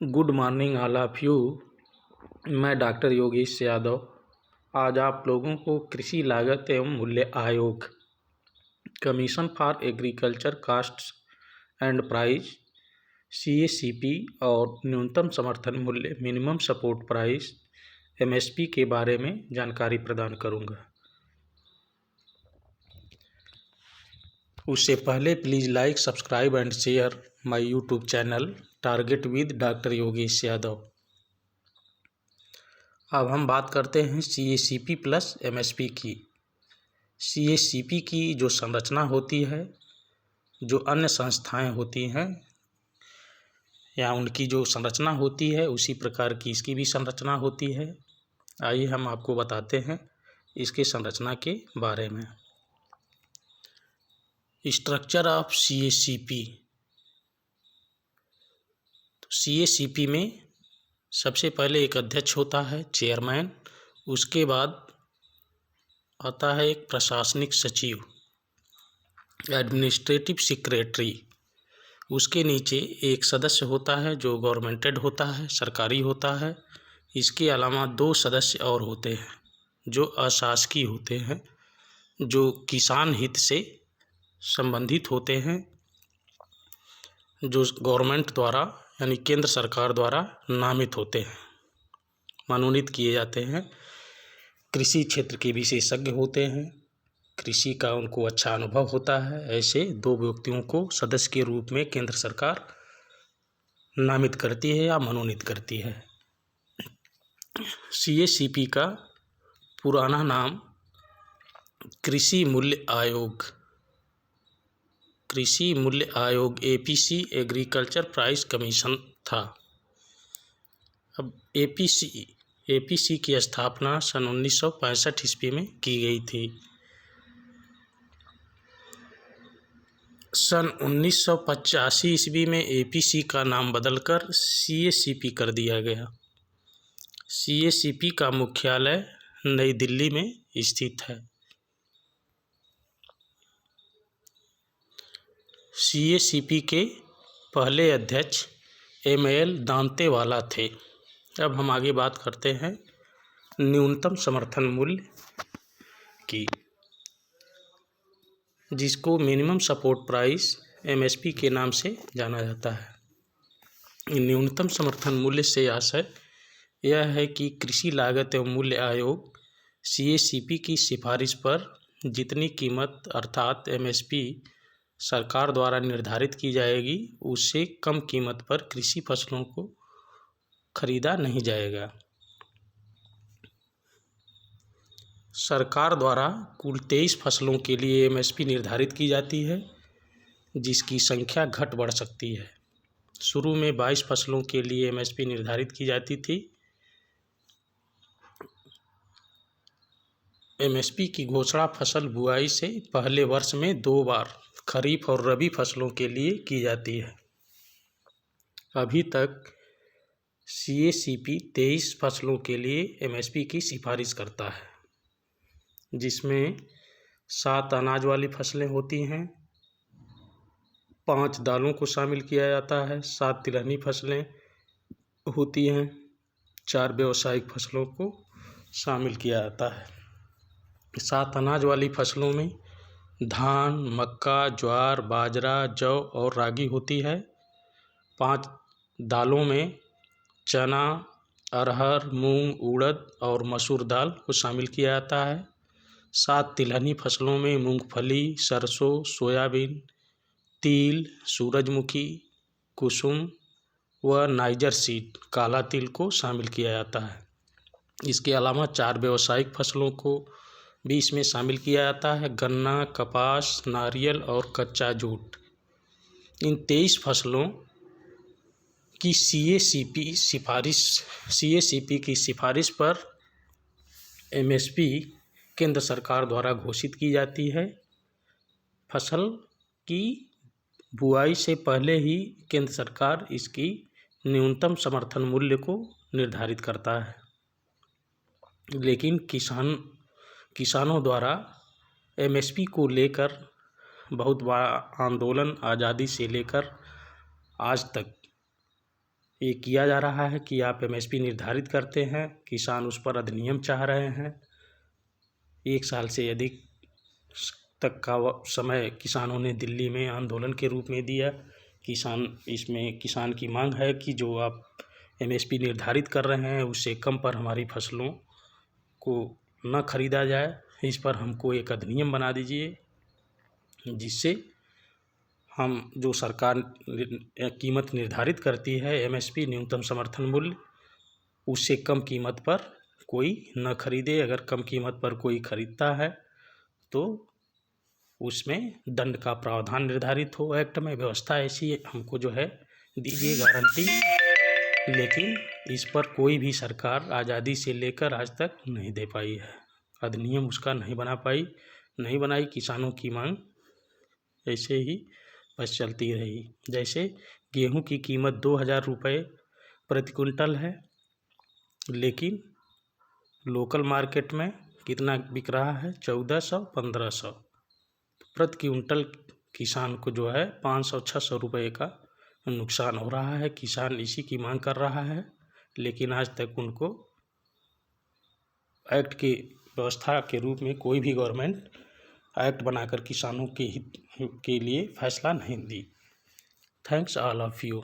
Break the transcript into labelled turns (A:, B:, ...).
A: Good morning all of you. मैं doctor Yogesh Yadav आज आप लोगों को कृषि लागत एवं मूल्य आयोग commission for agriculture castes and price CACP और न्यूनतम समर्थन मूल्य मिनिमम सपोर्ट प्राइस MSP के बारे में जानकारी प्रदान करूंगा। उससे पहले please like, subscribe and share my YouTube channel target with doctor Yogesh Yadav. अब हम बात करते हैं CACP प्लस MSP की। CACP की जो संरचना होती है, जो अन्य संस्थाएं होती हैं या उनकी जो संरचना होती है उसी प्रकार की इसकी भी संरचना होती है। आइए हम आपको बताते हैं इसके संरचना के बारे में। Structure of CACP। तो CACP में सबसे पहले एक अध्यक्ष होता है, चेयरमैन। उसके बाद आता है एक प्रशासनिक सचिव, एडमिनिस्ट्रेटिव सेक्रेटरी। उसके नीचे एक सदस्य होता है जो गवर्नमेंटेड होता है, सरकारी होता है। इसके अलावा 2 सदस्य और होते हैं जो अशासकीय होते हैं, जो किसान हित से संबंधित होते हैं, जो गवर्नमेंट द्वारा यानी केंद्र सरकार द्वारा नामित होते हैं, मनोनीत किए जाते हैं। कृषि क्षेत्र के विशेषज्ञ होते हैं, कृषि का उनको अच्छा अनुभव होता है। ऐसे 2 व्यक्तियों को सदस्य के रूप में केंद्र सरकार नामित करती है या मनोनीत करती है। CACP का पुराना नाम कृषि मूल्य आयोग, कृषि मूल्य आयोग APC एग्रीकल्चर प्राइस कमीशन था। अब APC की स्थापना सन 1965 ईस्वी में की गई थी। सन 1985 ईस्वी में APC का नाम बदलकर CACP कर दिया गया। CACP का मुख्यालय नई दिल्ली में स्थित है। CACP के पहले अध्यक्ष ML दांतेवाला थे। अब हम आगे बात करते हैं न्यूनतम समर्थन मूल्य की, जिसको मिनिमम सपोर्ट प्राइस MSP के नाम से जाना जाता है। न्यूनतम समर्थन मूल्य से आशय यह है कि कृषि लागत एवं मूल्य आयोग CACP की सिफारिश पर जितनी कीमत अर्थात MSP सरकार द्वारा निर्धारित की जाएगी, उससे कम कीमत पर कृषि फसलों को खरीदा नहीं जाएगा। सरकार द्वारा कुल 23 फसलों के लिए MSP निर्धारित की जाती है, जिसकी संख्या घट बढ़ सकती है। शुरू में 22 फसलों के लिए MSP निर्धारित की जाती थी। MSP की घोषणा फसल बुआई से पहले वर्ष में 2 बार खरीफ और रबी फसलों के लिए की जाती है। अभी तक CACP 23 फसलों के लिए MSP की सिफारिश करता है, जिसमें 7 अनाज वाली फसलें होती हैं, 5 दालों को शामिल किया जाता है, 7 तिलहनी फसलें होती हैं, 4 व्यावसायिक फसलों को शामिल किया जाता है। 7 अनाज वाली फसलों में धान, मक्का, ज्वार, बाजरा, जौ और रागी होती है। 5 दालों में चना, अरहर, मूंग, उड़द और मसूर दाल को शामिल किया जाता है। 7 तिलहनी फसलों में मूंगफली, सरसों, सोयाबीन, तिल, सूरजमुखी, कुसुम व नाइजर सीड काला तिल को शामिल किया जाता है। इसके अलावा 4 व्यावसायिक फसलों को भी इसमें शामिल किया जाता है, गन्ना, कपास, नारियल और कच्चा जूट। इन 23 फसलों की CACP की सिफारिश पर MSP केंद्र सरकार द्वारा घोषित की जाती है। फसल की बुआई से पहले ही केंद्र सरकार इसकी न्यूनतम समर्थन मूल्य को निर्धारित करता है, लेकिन किसानों द्वारा MSP को लेकर बहुत बड़ा आंदोलन आज़ादी से लेकर आज तक ये किया जा रहा है कि आप MSP निर्धारित करते हैं, किसान उस पर अधिनियम चाह रहे हैं। 1 साल से अधिक तक का समय किसानों ने दिल्ली में आंदोलन के रूप में दिया। किसान की मांग है कि जो आप MSP निर्धारित कर रहे हैं उससे कम पर हमारी फसलों को न खरीदा जाए। इस पर हमको एक अधिनियम बना दीजिए जिससे हम जो सरकार कीमत निर्धारित करती है MSP न्यूनतम समर्थन मूल्य, उससे कम कीमत पर कोई न खरीदे। अगर कम कीमत पर कोई खरीदता है तो उसमें दंड का प्रावधान निर्धारित हो। एक्ट में व्यवस्था ऐसी हमको जो है दीजिए गारंटी, लेकिन इस पर कोई भी सरकार आज़ादी से लेकर आज तक नहीं दे पाई है। अधिनियम उसका नहीं बनाई। किसानों की मांग ऐसे ही बस चलती रही। जैसे गेहूं की कीमत 2000 रुपये प्रति कुंटल है, लेकिन लोकल मार्केट में कितना बिक रहा है? 1400-1500 प्रति क्विंटल। किसान को जो है 500-600 रुपये का नुकसान हो रहा है। किसान इसी की मांग कर रहा है, लेकिन आज तक उनको एक्ट की व्यवस्था के रूप में कोई भी गवर्नमेंट एक्ट बनाकर किसानों के हित के लिए फैसला नहीं दी। Thanks all of you.